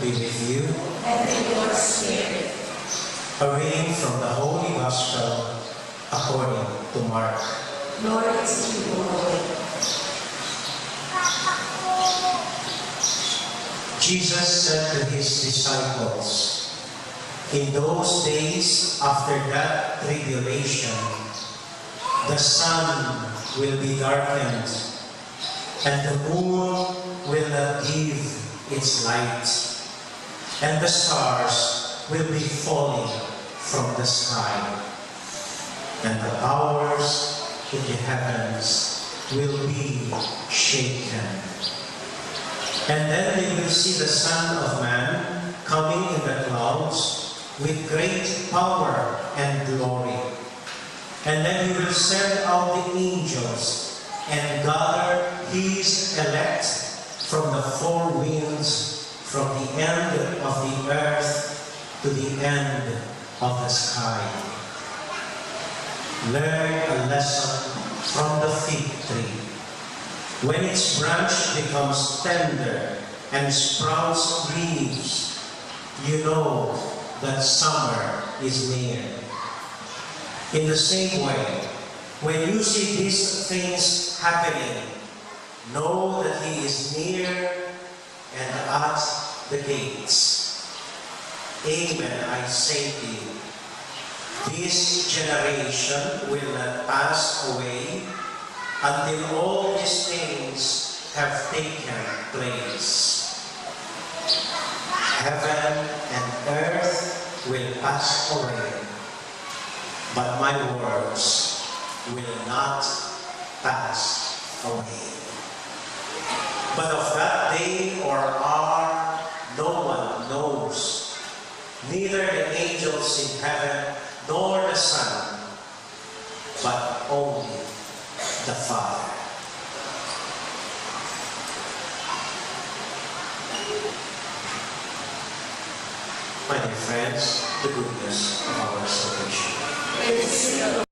be with you. And with your spirit. A reading from the Holy Gospel according to Mark. Glory to you, Lord. Jesus said to his disciples, "In those days after that tribulation, the sun will be darkened, and the moon will not give its light, and the stars will be falling from the sky, and the powers in the heavens will be shaken. And then they will see the Son of Man coming in the clouds with great power and glory. And then he will send out the angels and gather his elect from the four winds, from the end of the earth to the end of the sky. Learn a lesson from the fig tree. When its branch becomes tender and sprouts leaves, you know that summer is near. In the same way, when you see these things happening, know that he is near and at the gates. Amen, I say to you, this generation will not pass away until all these things have taken place. Heaven and earth will pass away, but my words will not pass away. But of that day or hour no one knows, neither the angels in heaven nor the Son, but only the Father. My dear friends, the goodness of our salvation. Praise the Lord.